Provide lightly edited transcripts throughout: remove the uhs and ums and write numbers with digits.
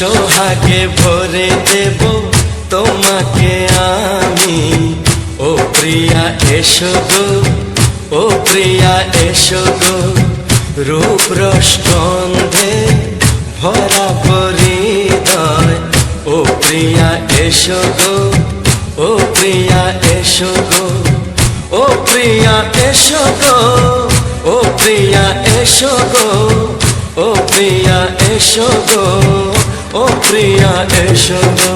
সোহাগে ভরে দেব তোমাকে আমি। ও প্রিয়া এসো গো, ও প্রিয়া এসো গো, রূপ রস গন্ধে ভরা হৃদয়। ও প্রিয়া এসো গো, ও প্রিয়া এসো গো, ও প্রিয়া এসো গো, ও প্রিয়া এসো গো, ও প্রিয়া এসো গো, ও প্রিয়া এসো গো।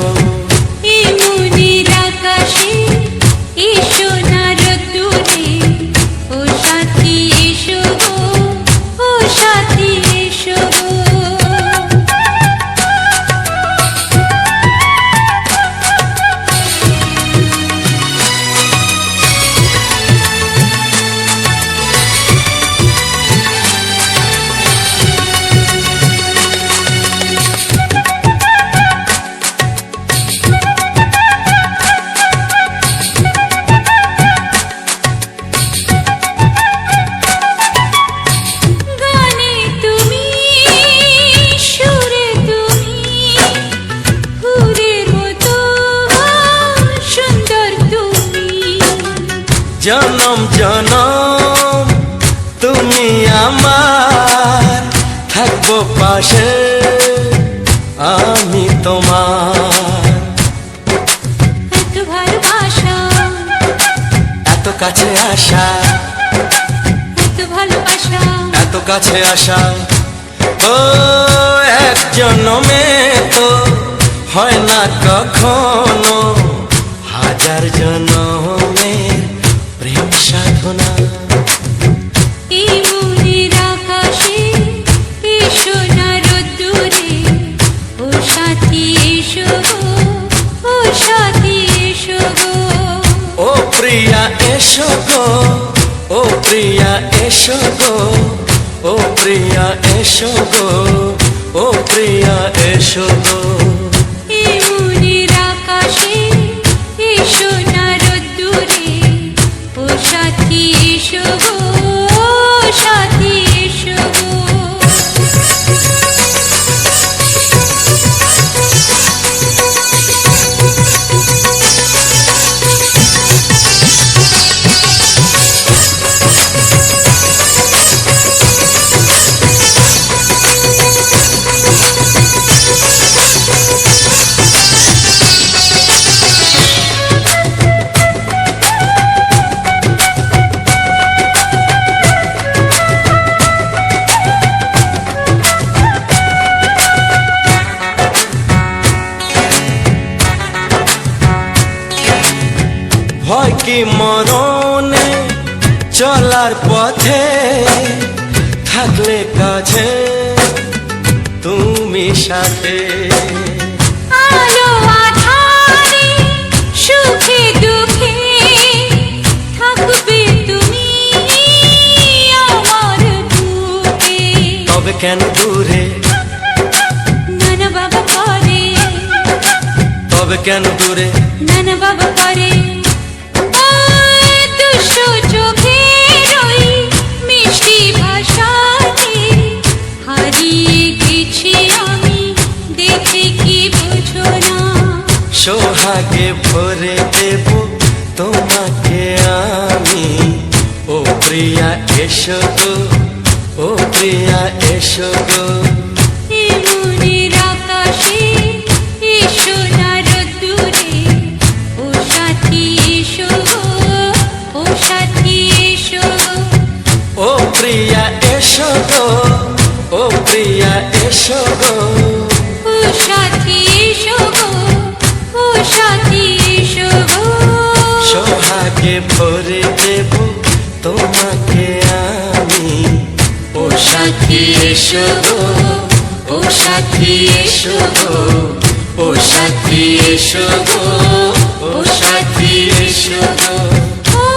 এই মনের আকাশে এসো না রোদ্দুরে, ও সাথী এসো গো, ও সাথী এসো গো। জনম জনম তুমি আমার, থাকবো পাশে আমি তোমার। এত ভালোবাসা, এত কাছে আসা, এত ভালোবাসা, এত কাছে আসা। ও এক জন্মে তো হয় না কখনো, হাজার জন্মে প্রেম সাধনা। এই মনের আকাশে এসো না রোদ্দুরে, ও সাথী এসো গো, ও সাথী এসো গো। ও প্রিয়া এসো গো, ও প্রিয়া এসো গো, ও প্রিয়া এসো গো, ও প্রিয়া এসো গো। এই মনের আকাশে এসো না রোদ্দুরে, ও সাথী এসো গো, ও সাথী এসো গো। ভয় কি মরণে চলার পথে, থাকলে কাছে তুমি সাথে। আলো আঁধারে সুখে দুঃখে থাকবে তুমি আমার বুকে। তবে কেন দূরে, নানা বাবা করে, তবে কেন দূরে, নানা বাবা করে। দুষ্ট চোখের ওই মিষ্টি ভাষাতে হারিয়ে গেছি আমি, দেখে কি বুঝো না। সোহাগে ভরে দেব তোমাকে আমি। ও প্রিয়া এসো গো, ও প্রিয়া এসো গো। এই মনের আকাশে এসো না রোদ্দুরে, ও সাথী এসো গো, ও সাথী এসো গো। ও প্রিয়া এসো গো, ও প্রিয়া এসো গো, ও সাথী এসো গো, ও সাথী এসো গো। সোহাগে ভরে দেব তোমাকে আমি। ও সাথী এসো গো, ও সাথী এসো গো, ও সাথী এসো গো, ও সাথী এসো গো। ও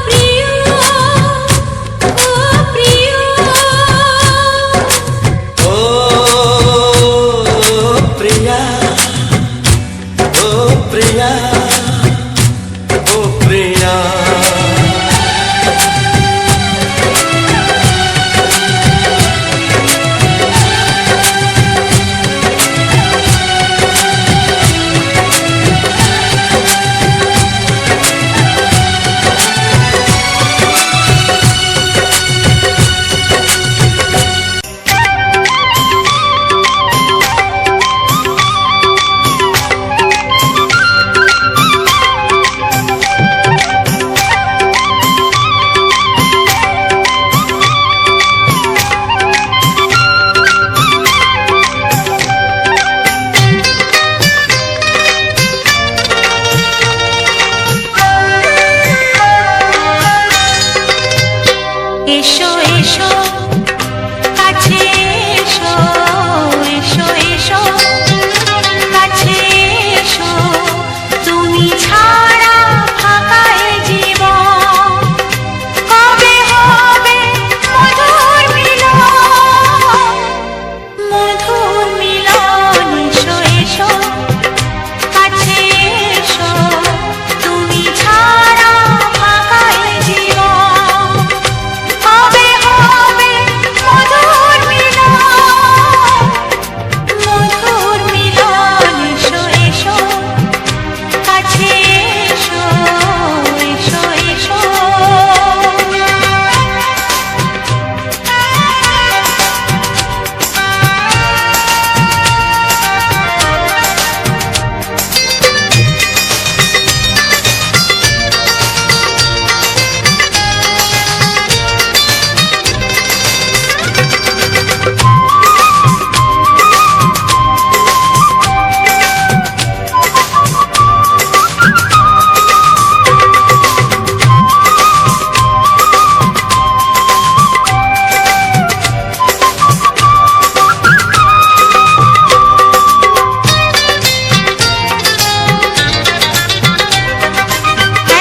প্রিয়, ও প্রিয়, ও প্রিয়া, ও প্রিয়া, ও প্রিয়া। এসো কাছে এসো এসো এসো কাছে এসো তুমি ছাড়া ফাঁকা এ জীবন কবে হবে মধুর মিলন এসো এসো কাছে এসো তুমি ছাড়া ফাঁকা এ জীবন কবে হবে মধুর মিলন এসো এসো কাছে এসো এসো এসো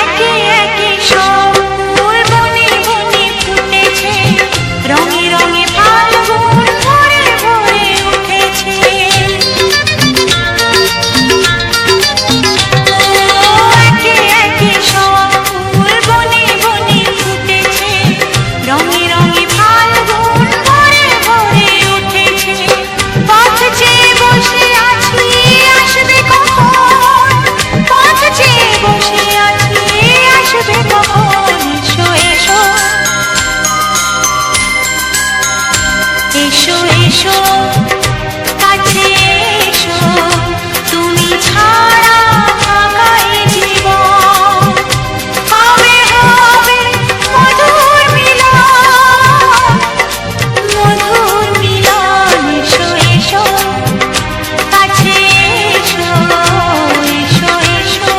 একে একে সব ফুল বনে বনে ফুটেছে রঙে রঙে ফাল্গুন ভরে ভরে উঠেছে একে একে সব ফুল বনে বনে ফুটেছে রঙে রঙে ফাল্গুন ভরে ভরে উঠেছে পথ চেয়ে বসে আছি আসবে কখন পথ চেয়ে বসে আছি আসবে কখন এসো এসো এসো এসো কাছে এসো তুমি ছাড়া ফাঁকা এ জীবন কবে হবে মধুর মিলন এসো এসো কাছে এসো এসো এসো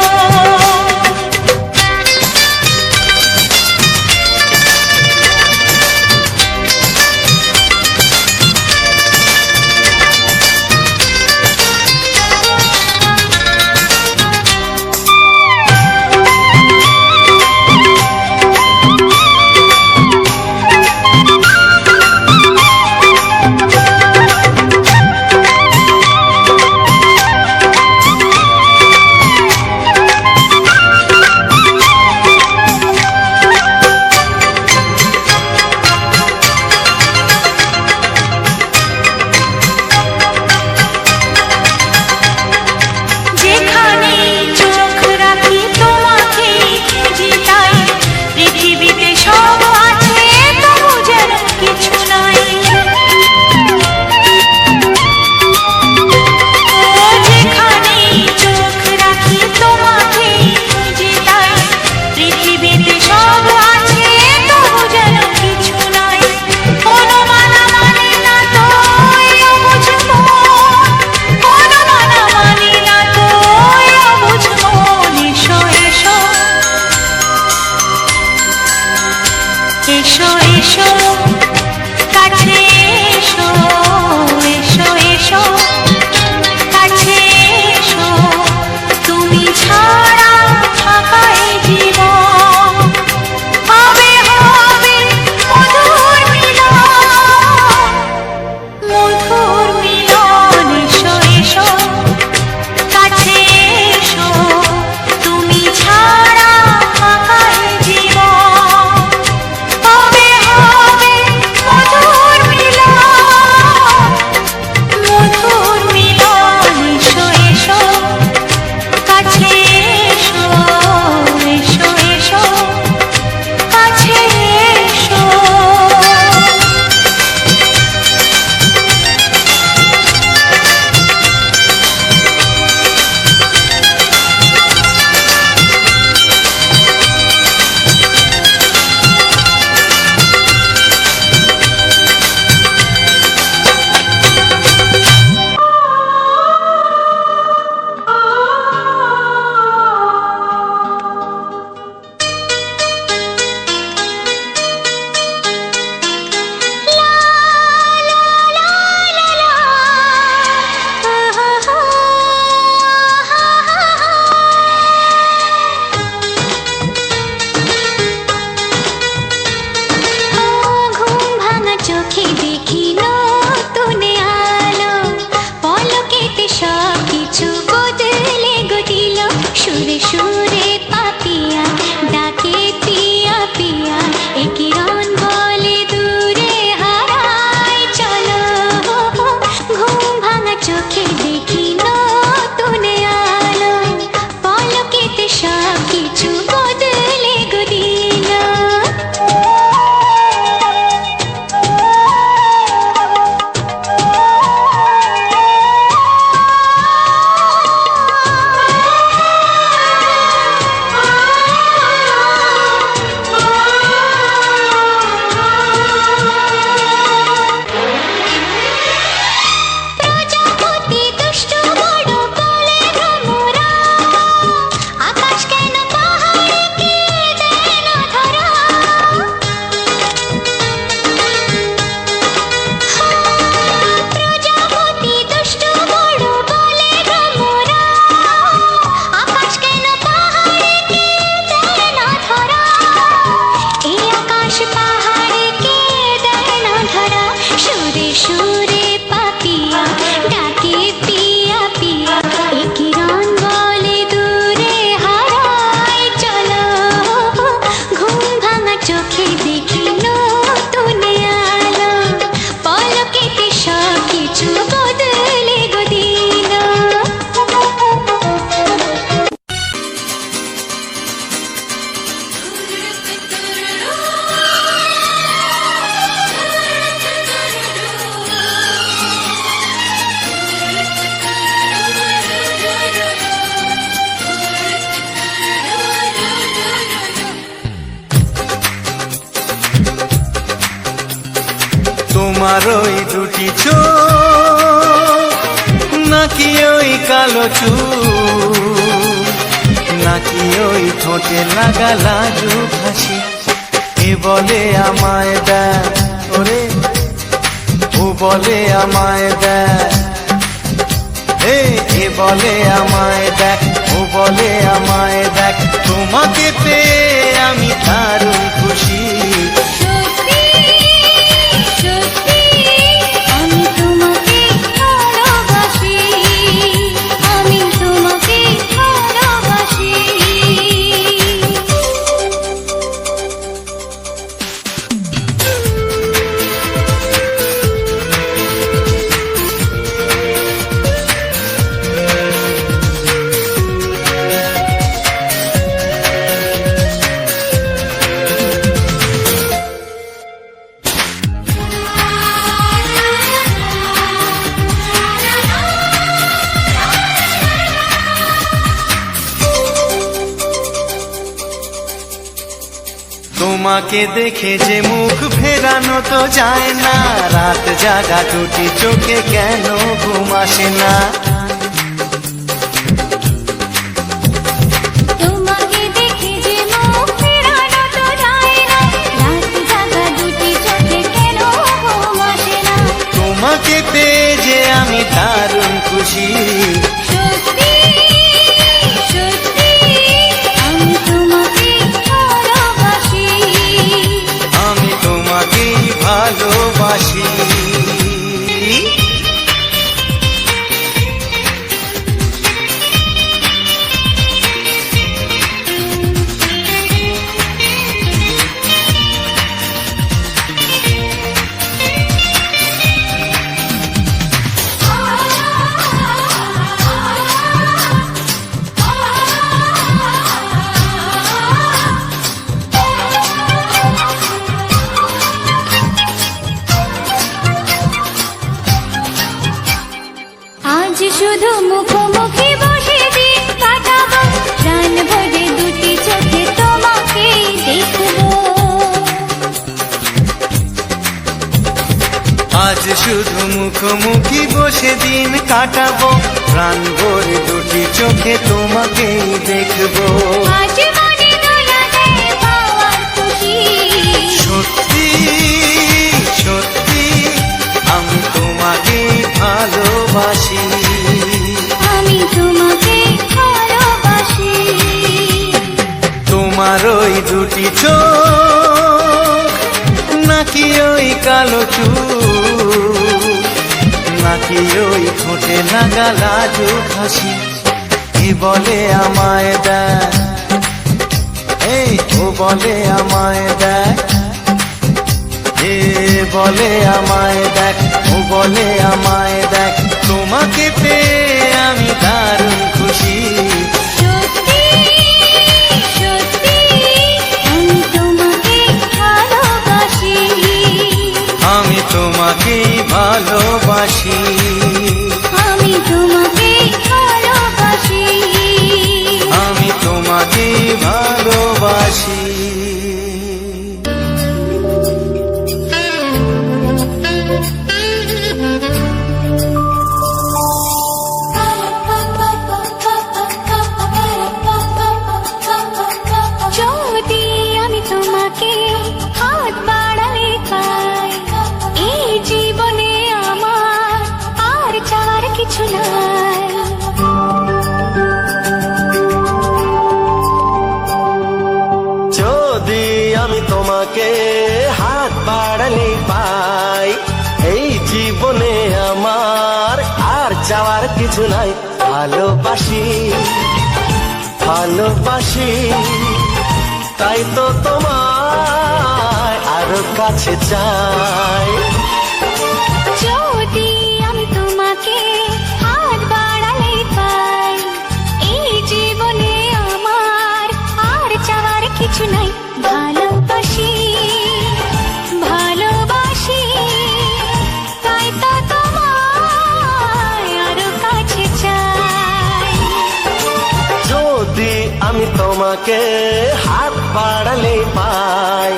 তোমার ওই দুটি চোখ নাকি ওই কালো চুল, নাকি ওই ঠোঁটে লাগা লাজুক হাসি, এ বলে আমায় দেয় ওরে, ও বলে আমায় দেয়, এ বলে আমায় দেখ, ও বলে আমায় দেখ, তোমাকে পেয়ে আমি দারুণ খুশি। সত্যি সত্যি আমি তোমাকে ভালোবাসি, আমি তোমাকে ভালোবাসি। তোমাকে দেখে যে মুখ ফেরানো তো যায় না, রাত জাগা দুটি চোখে কেন ঘুম আসে না। তোমাকে দেখে যে মুখ ফেরানো তো যায় না, রাত জাগা দুটি চোখে কেন ঘুম আসে না। তোমাকে পেয়ে যে আমি দারুণ খুশি। সত্যি সত্যি আমি তোমাকে ভালোবাসি, আমি তোমাকেই ভালোবাসি। আজ শুধু মুখোমুখি বসে দিন কাটাবো, প্রাণ ভরে দুটি চোখে তোমাকেই দেখবো। আজ শুধু মুখোমুখি বসে দিন কাটাবো, প্রাণ ভরে দুটি চোখে তোমাকেই দেখবো। আজ মনে দোলা দেয় পাওয়ার খুশি। সত্যি সত্যি আমি তোমাকেই ভালোবাসি। আমি তোমাকে ভালোবাসি। তোমার ওই দুটি চোখ নাকি ওই কালো চুল, নাকি ওই ঠোঁটে লাগা লাজুক হাসি, এ বলে আমায় দেয়, ও বলে আমায় দেয়, এ বলে আমায় দেখ, ও বলে আমায় দেখ, তোমাকে পেয়ে আমি দারুণ খুশি। সত্যি সত্যি আমি তোমাকে ভালোবাসি, আমি তোমাকেই ভালোবাসি। আমি তোমাকে ভালোবাসি, আমি তোমাকেই ভালোবাসি। যদি আমি তোমাকে হাত বাড়ালে পাই, এই জীবনে আমার আর চাওয়ার কিছু নাই। যদি আমি তোমাকে হাত বাড়ালে পাই, এই জীবনে আমার আর চাওয়ার কিছু নাই। ভালোবাসি ভালোবাসি, তাই তো তোমায় আরো কাছে চাই। যদি আমি তোমাকে হাত বাড়ালে পাই, এই জীবনে আমার আর চাওয়ার কিছু নাই। ভালোবাসি ভালোবাসি, তাই তো তোমায় আরো কাছে চাই। যদি আমি তোমাকে হাত বাড়ালে পাই,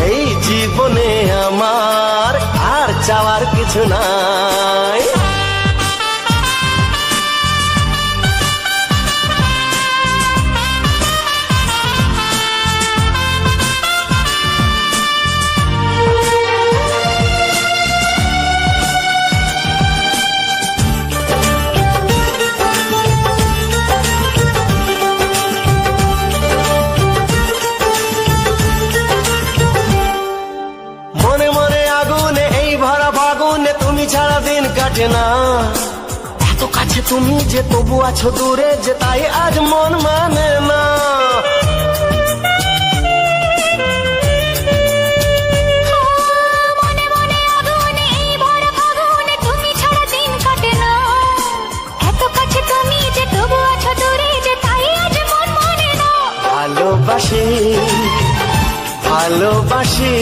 এই জীবনে আমার আর চাওয়ার কিছু নাই। মনে মনে আগুনে এই ভরা ফাগুনে তুমি ছাড়া দিন কাটে না। এত কাছে তুমি যে তবু আছো দূরে যে তাই আজ মন মানে না। মনে মনে আগুনে এই ভরা ফাগুনে তুমি ছাড়া দিন কাটে না। এত কাছে তুমি যে তবু আছো দূরে যে তাই আজ মন মানে না। ভালোবাসি ভালোবাসি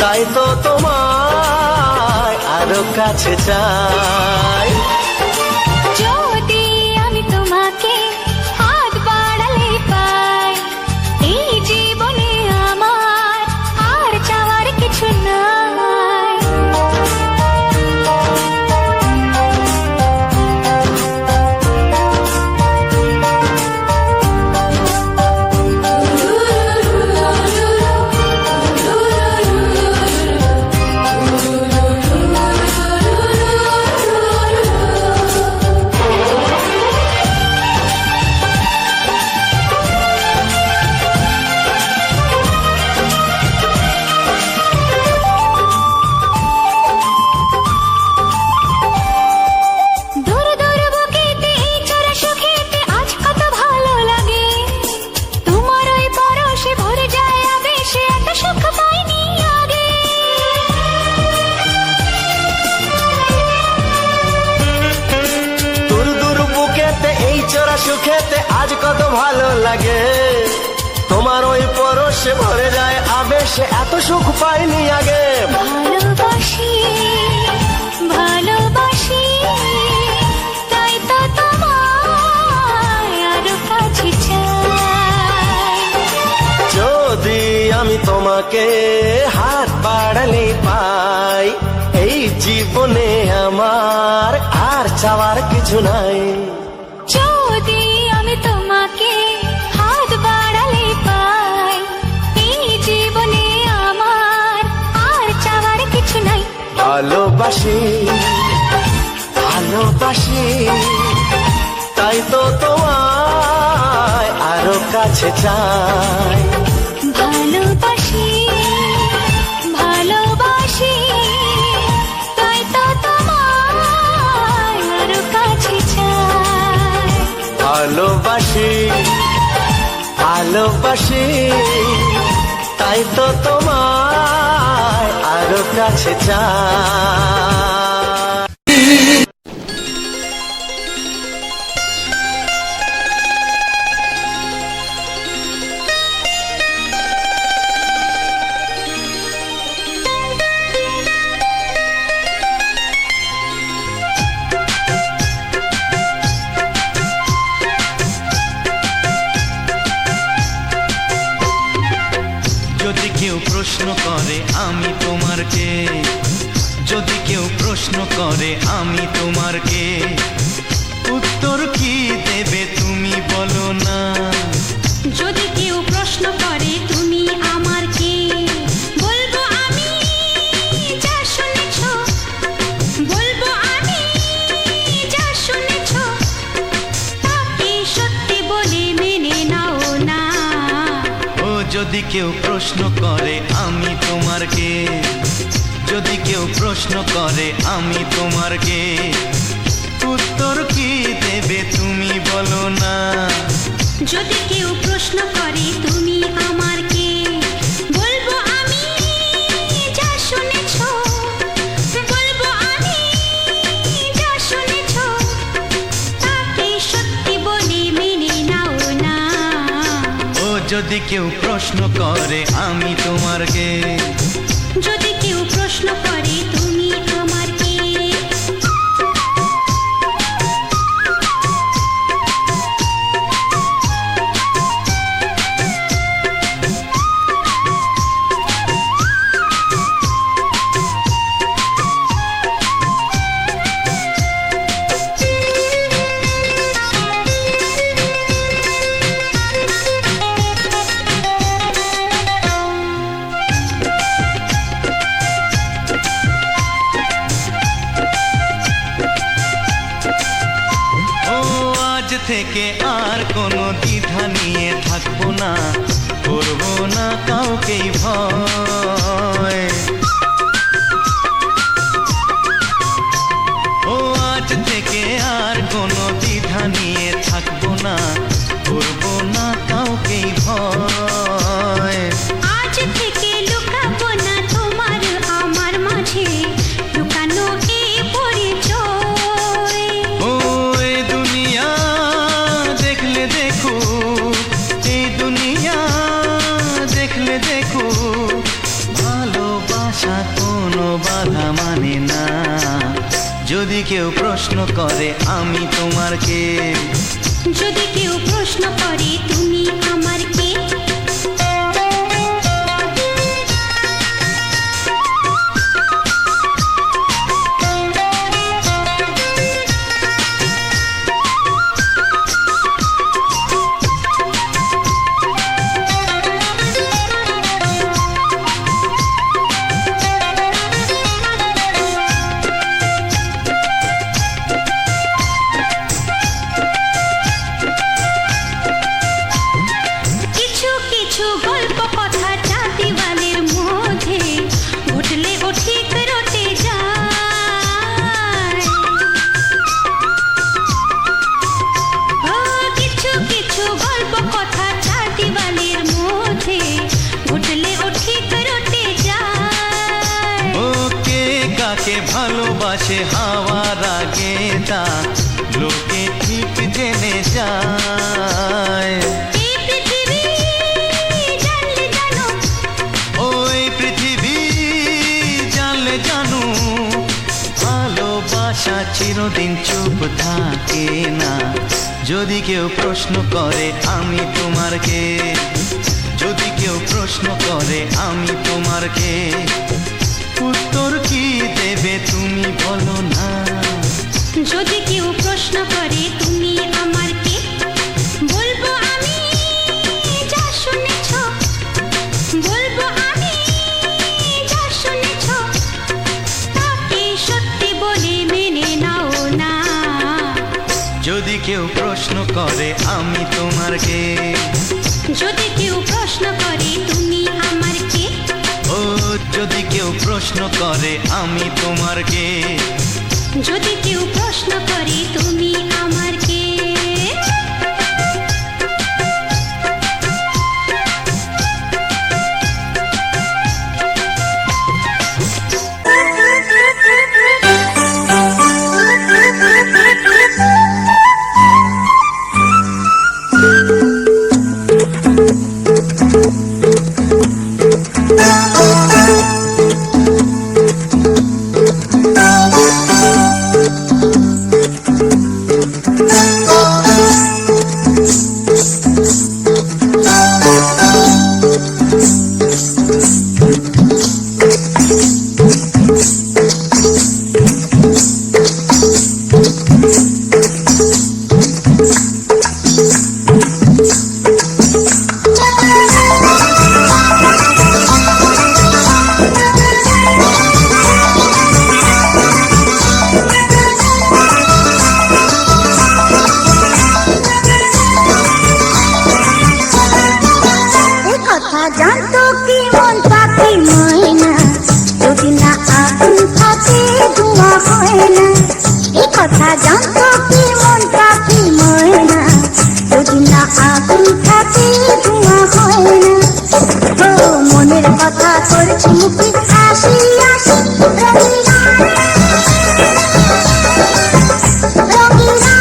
তাই তো তোমায় আরো কাছে চাই। যদি আমি তোমাকে হাত বাড়ালে পাই, এই জীবনে আমার আর চাওয়ার কিছু নাই। দূর দূর বুকেতে এই চোরা সুখেতে আজ কত ভালো লাগে। তোমার ওই পরশে ভরে যায় আবেশে, এত সুখ পাইনি আগে। দূর দূর বুকেতে এই চোরা সুখেতে আজ কত ভালো লাগে। তোমার ওই পরশে ভরে যায় আবেশে, এত সুখ পাইনি আগে। ভালোবাসি ভালোবাসি তাই তো তোমায় আরো কাছে চাই। যদি আমি তোমাকে হাত বাড়ালে পাই, এই জীবনে আমার আর চাওয়ার কিছু নাই। যদি আমি তোমাকে হাত বাড়ালে পাই, এই জীবনে আমার আর চাওয়ার কিছু নাই। ভালোবাসি ভালোবাসি তাই তো তোমায় আরো কাছে চাই। ভালোবাসি ভালোবাসি তাই তো তোমায় আরো কাছে চাই। ভালোবাসি ভালোবাসি তাই তো তোমায় আরো কাছে চাই। যদি কেউ প্রশ্ন করে আমি তোমার কে, যদি কেউ প্রশ্ন করে আমি তোমার কে, উত্তর কি দেবে তুমি বলো না। যদি কেউ প্রশ্ন করে তুমি আমার কে, বলবো আমি যা শুনেছো, বলবো আমি যা শুনেছো, তাকে সত্যি বলে মেনে নাও না। ও যদি কেউ প্রশ্ন করে আমি তোমার কে, যদি কেউ প্রশ্ন করে আমি তোমার কে, উত্তর কি দেবে তুমি বলো না। যদি কেউ প্রশ্ন করে তুমি আমার কে, বলবো আমি যা শুনেছো, বলবো আমি যা শুনেছো, তাকে সত্যি বলে মেনে নাও না। ও যদি কেউ প্রশ্ন করে আমি তোমার কে, যদি কেউ প্রশ্ন করে তুমি আমার কে। থেকে আর কোনো দ্বিধা নিয়ে থাকবো না, করবো না কাউকেই ভয়। ও আজ থেকে আর কোনো দ্বিধা নিয়ে থাকবো না, করবো না কাউকেই ভয়। আজ থেকে লুকাবো না তোমার আমার মাঝে লুকানো এই পরিচয়। ও এই দুনিয়া দেখলে দেখুক, এই দুনিয়া দেখলে দেখুক, ভালোবাসা কোনো বাধা মানে না। যদি কেউ প্রশ্ন করে আমি তোমার কে, যদি কেউ প্রশ্ন করে তুমি আমার কে, কিছু কিছু গল্প কথা চাঁদিওয়ালের মধ্যে ঘটলে ও ঠিক রটে যায়। ও কিছু কিছু গল্প কথা চাঁদিওয়ালের মধ্যে ঘটলে ও ঠিক রটে যায়। ও কে কাকে ভালোবাসে হাওয়ার আগে তা লোকে ঠিক জেনে যায়। এই পৃথিবী জানলে জানো, ওই পৃথিবী জানলে জানু, ভালোবাসা চিরদিন চুপ থাকে না। যদি কেউ প্রশ্ন করে আমি তোমার কে, যদি কেউ প্রশ্ন করে আমি তোমার কে, উত্তর কি দেবে তুমি বলো না। যদি কেউ প্রশ্ন করে তুমি আমার কে, বলবো আমি যা শুনেছ, বলবো আমি যা শুনেছ, তাকে সত্যি বলে মেনে নাও না। যদি কেউ প্রশ্ন করে আমি তোমার কে, যদি কেউ প্রশ্ন করে তুমি আমার কে, ও যদি কেউ প্রশ্ন করে আমি তোমার কে, যদি কেউ প্রশ্ন করে তুমি আমার কে। জানতো কি মন পাখি ময়না, যদি না আগুন থাকে ধোঁয়া হয় না। এই কথা জানতো কি মন পাখি ময়না, যদি না আগুন থাকে ধোঁয়া হয় না। ও মনের কথা করছি মুখে হাসি হাসি, রঙিনা রঙিনা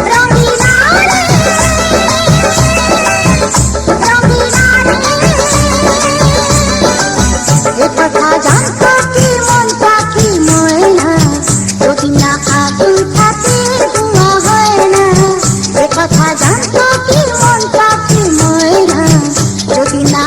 রঙিনা কথা জানতো কি মন পাখি ময়না, যদি না আগুন থাকে ধোঁয়া হয় না। কথা জানতো কি মন পাখি ময়না, যদি না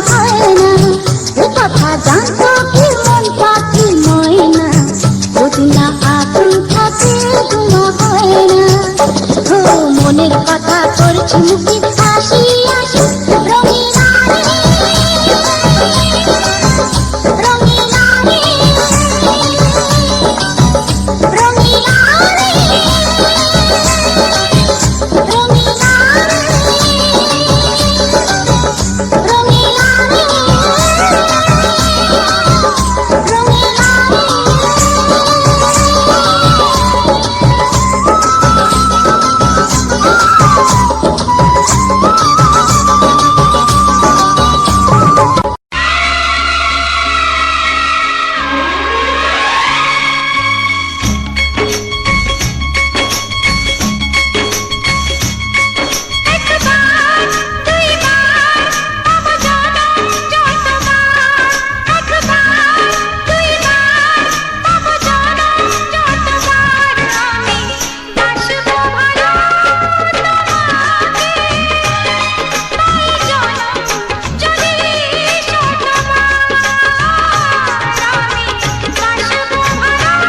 হয় না। এ কথা জানতো কি মন পাখি ময়না, যদি না আগুন থাকে ধোঁয়া হয় না। ও মনের কথা করছি মুখে হাসি হাসি, রঙিনা রে, রঙিনা রে, রঙিনা রে, রঙিনা রে, রঙিনা রে, রঙিনা রে। একবার দুইবার তব জনম যতবার, একবার দুইবার তব জনম যতবার, আমি বাসব ভালো তোমাকে, তাই জনম যদি শতবার, আমি বাসব ভালো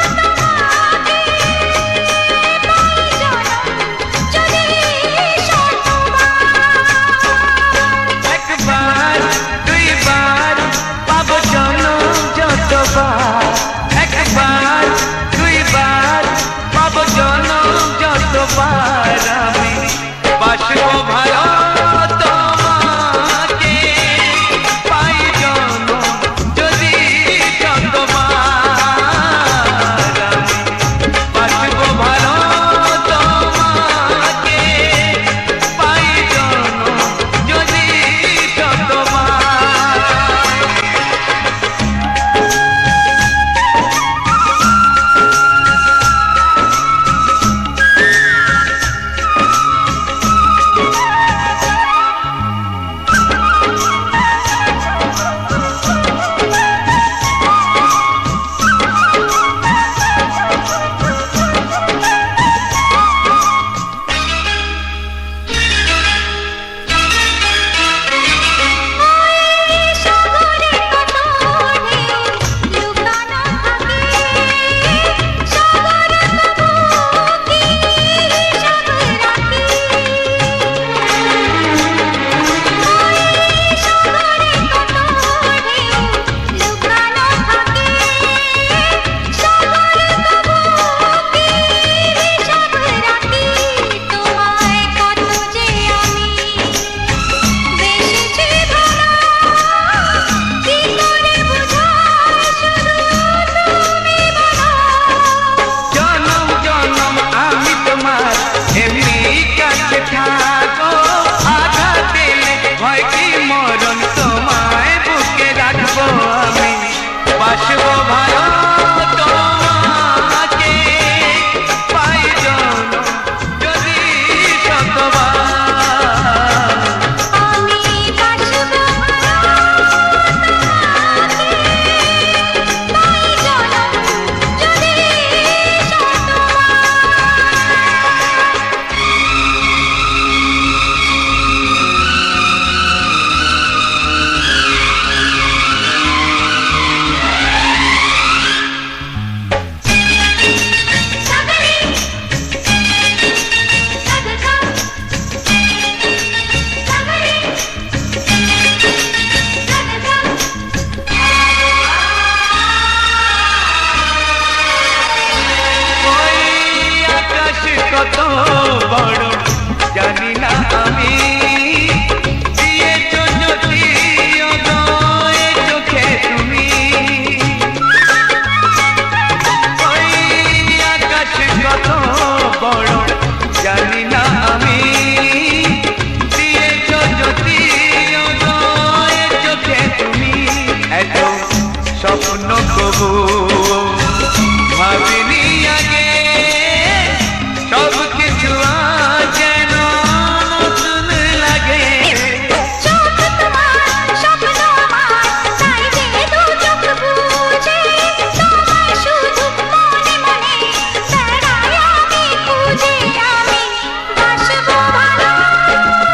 তোমাকে, তাই জনম যদি শতবার। একবার দুইবার পাবো জনম যতবার, একবার দুইবার পাবো জনম যতবার, আমি বাসবো ভালো তোমাকে, পাই জনম যদি শতবার, আমি বাসবো ভালো তোমাকে, পাই জনম যদি শতবার। সাগরে কত ঢেউ লুকানো থাকে, সাগর তবু কি হিসাব রাখে? সাগরে কত ঢেউ লুকানো থাকে, সাগর তবু কি হিসাব রাখে? তোমায় কত যে আমি বেশি ভালো, কি করে বুঝাই শুধু তুমি বলো। জনম জনম আমি তোমার এমনি কাছে থাকো, আঘাত দিলে ভয় কি মরণ, তোমায় বুকে রাখবো আমি, বাসবো ভালো তোমাকে, পাই জনম যদি শতবার, আমি বাসব ভালো তোমাকে, তাই জনম যদি শতবার। সাগরে সাগরে সাগরে ওই আকাশ কত বড় জানি না আমি, দিয়েছো যদি অদয় চোখে তুমি, ওই আকাশ কত বড় জানি না আমি, দিয়েছো যদি অদয় চোখে তুমি, এত স্বপ্ন কবু ভাবিনি আগে, সব কিছু আজ যেন নতুন লাগে। চোখ তোমার স্বপ্ন আমার, তাই যে দু চোখ বুঝে তোমায় শুধু মনে মনে বেড়াই আমি খুঁজে, আমি বাসব ভালো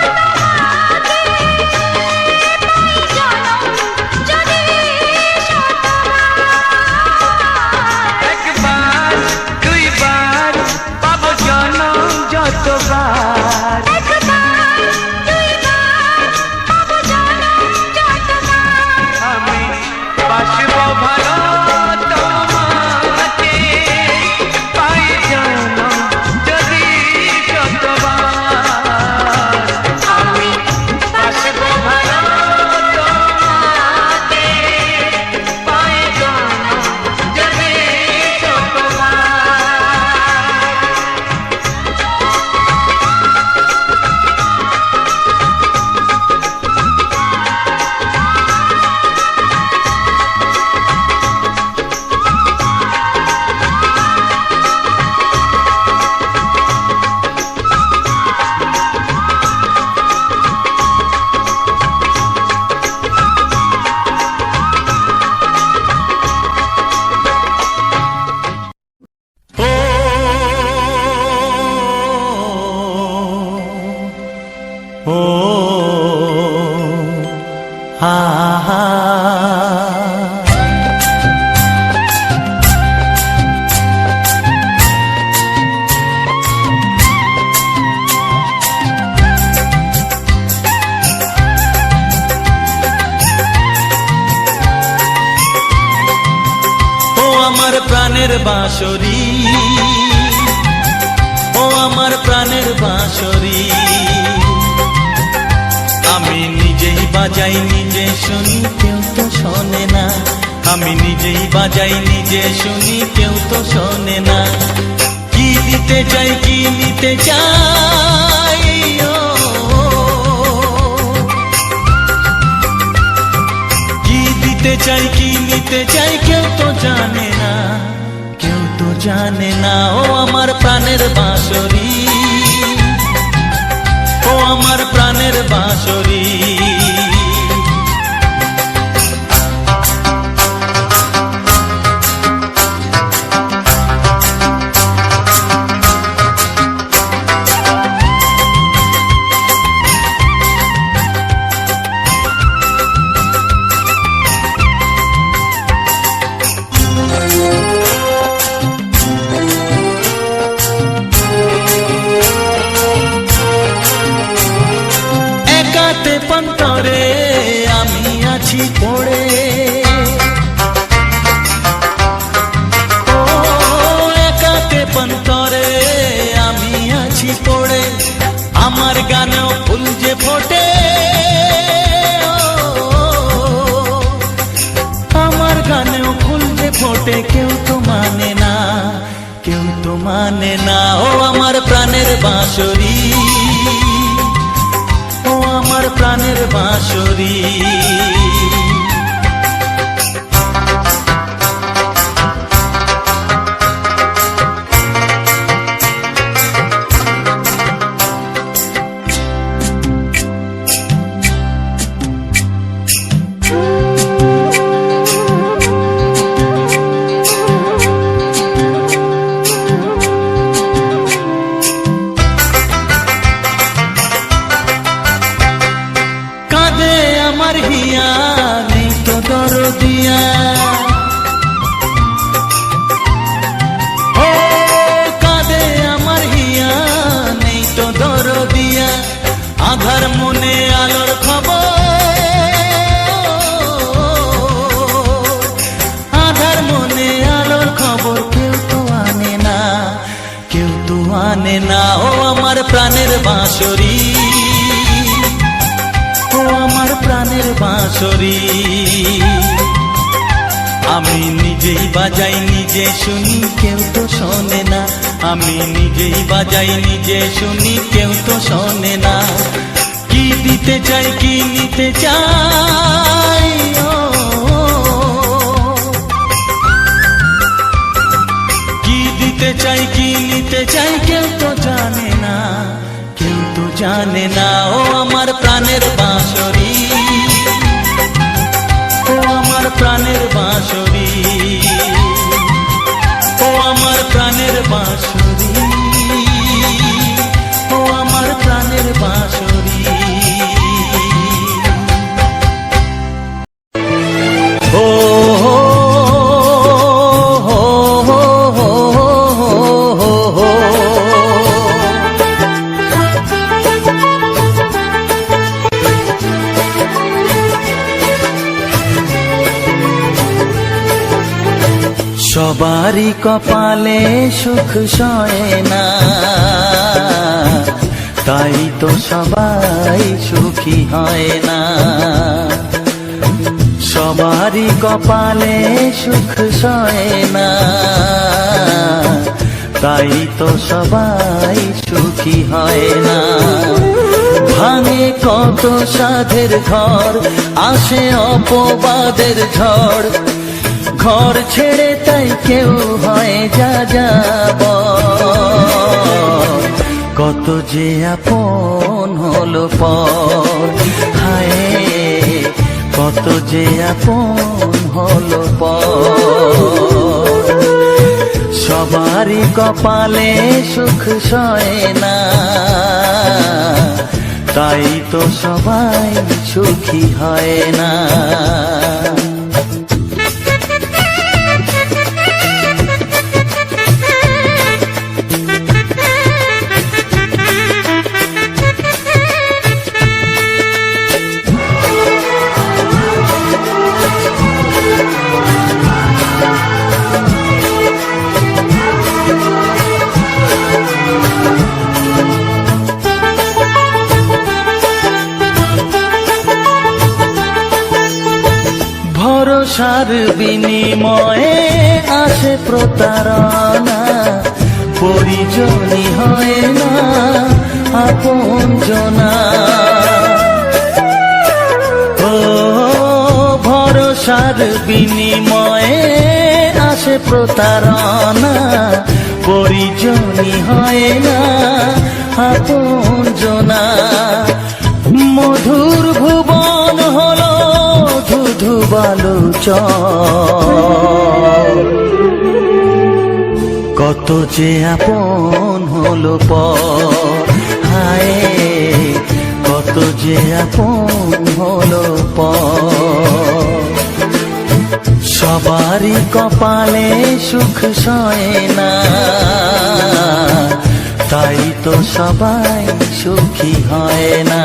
তোমাকে, আহা আমার প্রাণের বাঁশরি, ও আমার প্রাণের বাঁশরি, আমি নিজেই বাজাই নিজে শুনি কেউ তো শোনে না, আমি নিজেই বাজাই নিজে শুনি কেউ তো শোনে না। কি দিতে চাই কি নিতে চাই, ও কি দিতে চাই কি নিতে চাই কেউ তো জানে না, কেউ তো জানে না। ও আমার প্রাণের বাঁশরি, ও আমার প্রাণের বাঁশরি, একাতে পন্তরে আমি আছি পড়ে, ও একাতে পন্তরে আমি আছি পড়ে, আমার গানেও ফুল যে ফোটে, আমার গানেও ফুল যে ফোটে, কেউ তো মানে না, কেউ তো মানে না। ও আমার প্রাণের বাঁশরি, ও আমার প্রাণের বাঁশরি, কাঁদে আমার হিয়া নেই তো দরদিয়া, ও কাঁদে আমার হিয়া নেই তো দরদিয়া, আধার মনে আলোর খবর, আধার মনে আলোর খবর কেউ তো আনে না, কেউ তো আনে না। ও আমার প্রাণের বাঁশরি, ও আমার প্রাণের বাঁশরি, আমি নিজেই বাজাই নিজে শুনি কেউ তো শোনে না, আমি নিজেই বাজাই নিজে শুনি কেউ তো শোনে না। কি দিতে চাই কি নিতে চাই, ও কি দিতে চাই কি নিতে চাই কেউ তো জানে না, কেউ তো জানে না। ও আমার প্রাণের বাঁশরি, ও আমার প্রাণের বাঁশরি, ও আমার প্রাণের বাঁশরি, ও আমার প্রাণের বাঁশরি, ও সবারই কপালে সুখ সয় না, তাই তো সবাই সুখী হয় না। সবারই কপালে সুখ সয় না, তাই তো সবাই সুখী হয় না। ভাঙে কত সাধের ঘর, আসে অপবাদের ঝড়, ঘর ছেড়ে তাই কেউ হয় যা যাব, কত যে আপন হলো পর, হায় কত যে আপন হলো পর। সবারই কপালে সুখ সয় না, তাই তো সবাই সুখী হয় না। ভরসার বিনিময়ে আসে প্রতারণা, পরিজনই হয় না আপনজনা। ও ভরসার বিনিময়ে আসে প্রতারণা, পরিজনই হয় না আপনজনা। মধুর ভুবন হলো ধুধু বালুচর, কত যে আপন হলো পর, হায় কত যে আপন হলো পর। সবারই কপালে সুখ সয় না, তাই তো সবাই সুখী হয় না।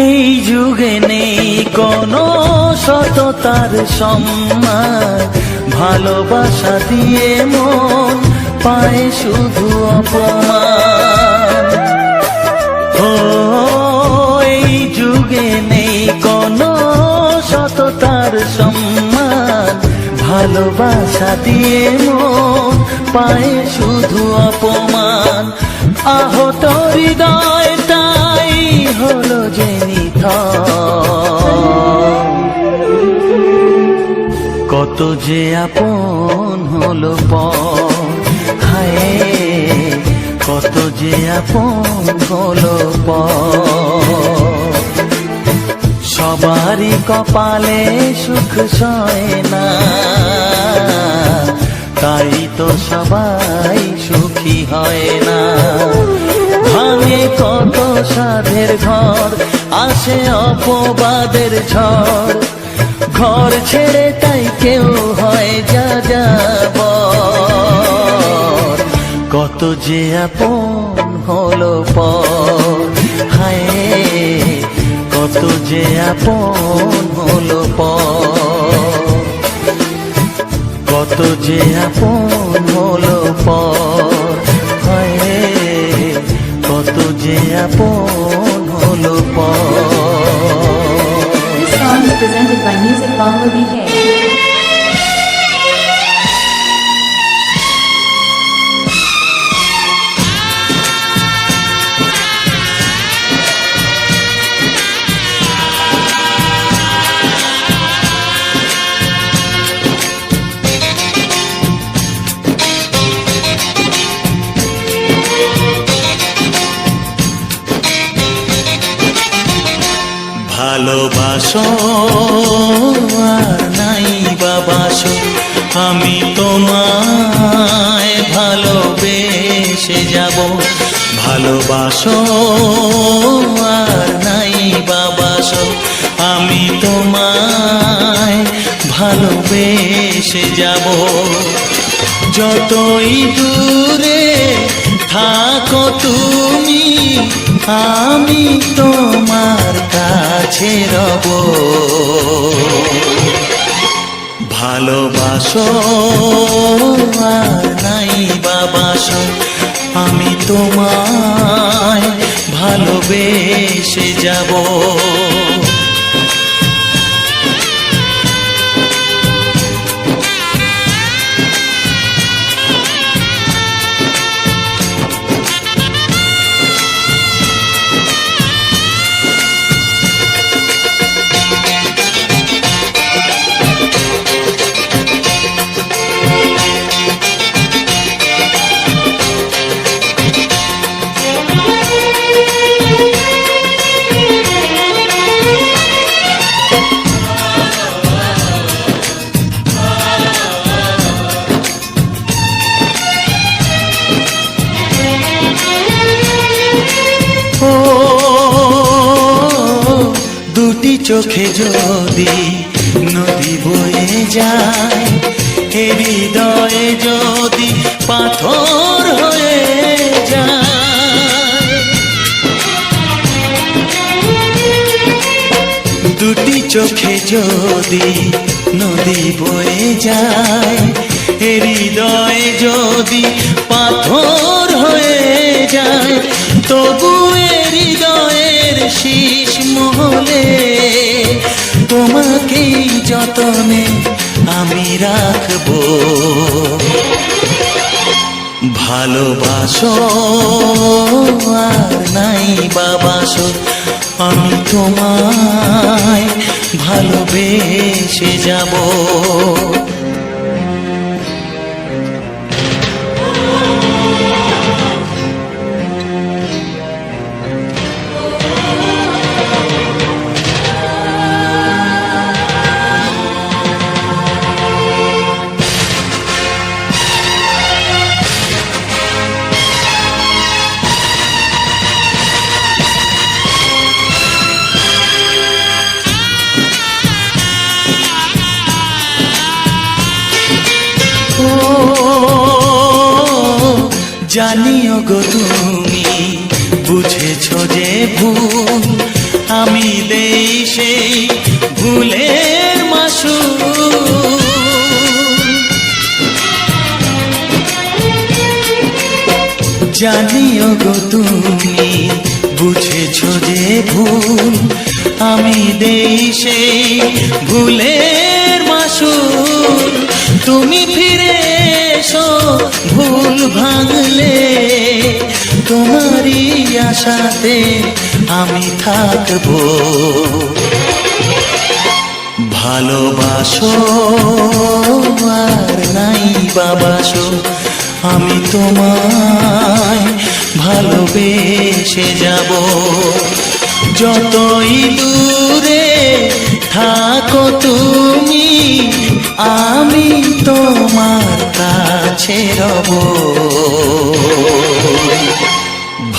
এই যুগে নেই কোনো সততার সম্মান, ভালোবাসা দিয়ে মন পায় শুধু অপমান। ও এই যুগে নেই কোনো সততার সম্মান, ভালোবাসা দিয়ে মন পায় শুধু অপমান। আহত হৃদয়টাই হলো যে নিথর, কত যে আপন হলো পর, হায় কত যে আপন হলো পর। সবারই কপালে সুখ সয় না, তাই তো সবাই সুখী হয় না। ভাঙে কত সাধের ঘর, আসে অপবাদের ঝড়, ঘর ছেড়ে তাই কেউ হয় যাযাবর। কত যে আপন হলো পর, হায় কত যে আপন হলো পর, কত যে আপন হলো পর, হায় কত যে আপন হলো পর। This song is presented by Music Bangla BK. ভালোবাসো আর নাই বাবাসো, আমি তোমায় ভালোবেসে যাব। ভালোবাসো আর নাই বাবাসো, আমি তোমায় ভালোবেসে যাব। যতই দূরে থাকো তুমি, আমি তোমার কাছে রব। ভালোবাসো আর নাই বাবাসো, আমি তোমায় ভালোবেসে যাব। ও দুটি চোখে যদি নদী বয়ে যায়, এ হৃদয়ে যদি পাথর হয়ে যায়, দুটি চোখে যদি নদী বয়ে যায়, এ হৃদয়ে যদি পাথর হয়ে যায়, তবু এ হৃদয়ের শীষ মহলে তোমাকেই যতনে আমি রাখবো। ভালোবাসো আর নাই বাবাসো, আমি তোমায় ভালোবেসে যাব। জানিও গো তুমি বুঝেছো যে ভুল, আমি দেই সেই ভুলের মাসুল। জানিও গো তুমি বুঝেছো যে ভুল, আমি দেই সেই ভুলের মাসুল। তুমি ফিরে এসো ভুল ভাঙলে, তোমারই আশাতে আমি থাকবো। ভালোবাসো আর নাই বাবাসো, আমি তোমায় ভালোবেসে যাব। যতই দূরে থাকো তুমি, আমি তোমার কাছে রব।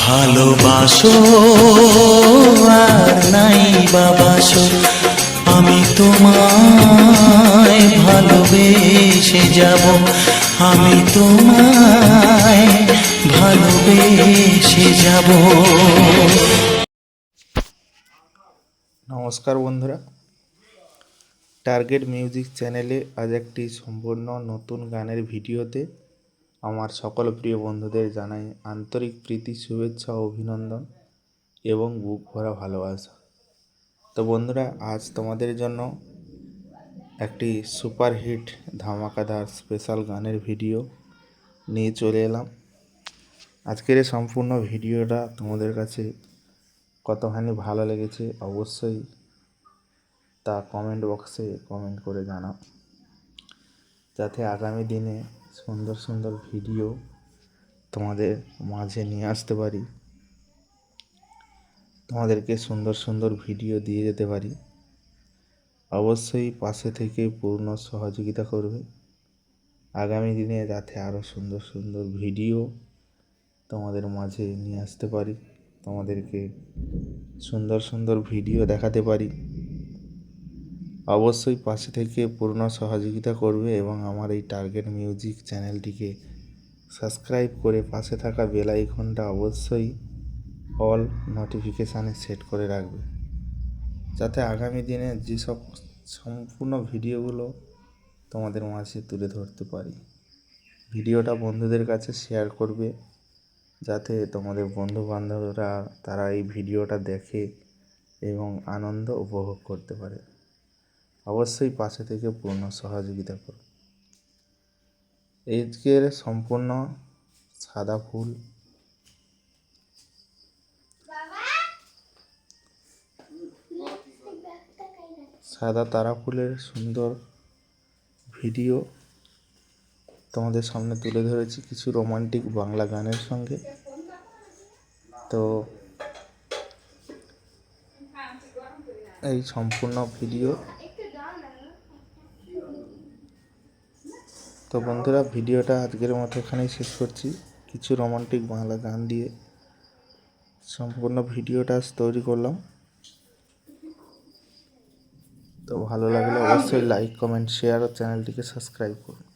ভালোবাসো আর নাই বাবাসো, আমি তোমায় ভালোবেসে যাব। আমি তোমায় ভালোবেসে যাব। নমস্কার বন্ধুরা, টার্গেট মিউজিক চ্যানেলে আজ একটি সম্পূর্ণ নতুন গানের ভিডিওতে আমার সকল প্রিয় বন্ধুদের জানাই আন্তরিক প্রীতি, শুভেচ্ছা ও অভিনন্দন এবং বুক ভরা ভালোবাসা। তো বন্ধুরা, আজ তোমাদের জন্য একটি সুপারহিট ধামাকাদার স্পেশাল গানের ভিডিও নিয়ে চলে এলাম। আজকের এই সম্পূর্ণ ভিডিওটা তোমাদের কাছে কতখানি ভালো লেগেছে অবশ্যই তা কমেন্ট বক্সে কমেন্ট করে জানাও, যাতে আগামী দিনে সুন্দর সুন্দর ভিডিও তোমাদের মাঝে নিয়ে আসতে পারি, তোমাদেরকে সুন্দর সুন্দর ভিডিও দিয়ে যেতে পারি। অবশ্যই পাশে থেকে পূর্ণ সহযোগিতা করবে আগামী দিনে, যাতে আরও সুন্দর সুন্দর ভিডিও তোমাদের মাঝে নিয়ে আসতে পারি, তোমাদেরকে সুন্দর সুন্দর ভিডিও দেখাতে পারি। অবশ্যই পাশে থেকে পূর্ণ সহযোগিতা করবে এবং আমার এই টার্গেট মিউজিক চ্যানেলটিকে সাবস্ক্রাইব করে পাশে থাকা বেল আইকনটা অবশ্যই অল নোটিফিকেশানে সেট করে রাখবে, যাতে আগামী দিনে যেসব সম্পূর্ণ ভিডিওগুলো তোমাদের মাঝে তুলে ধরতে পারি। ভিডিওটা বন্ধুদের কাছে শেয়ার করবে, যাতে তোমাদের বন্ধুবান্ধবরা তারা এই ভিডিওটা দেখে এবং আনন্দ উপভোগ করতে পারে। অবশ্যই পাশে থেকে পূর্ণ সহযোগিতা করো। আজকের সম্পূর্ণ সাদা ফুল, সাদা তারা ফুলের সুন্দর ভিডিও তোমাদের সামনে তুলে ধরেছি কিছু রোমান্টিক বাংলা গানের সঙ্গে। তো এই সম্পূর্ণ ভিডিও। তো বন্ধুরা, ভিডিওটা আজকের মতো এখানেই শেষ করছি, কিছু রোমান্টিক বাংলা গান দিয়ে সম্পূর্ণ ভিডিওটা আজ তৈরি করলাম। তো ভালো লাগলে অবশ্যই লাইক, কমেন্ট, শেয়ার ও চ্যানেলটিকে সাবস্ক্রাইব করুন।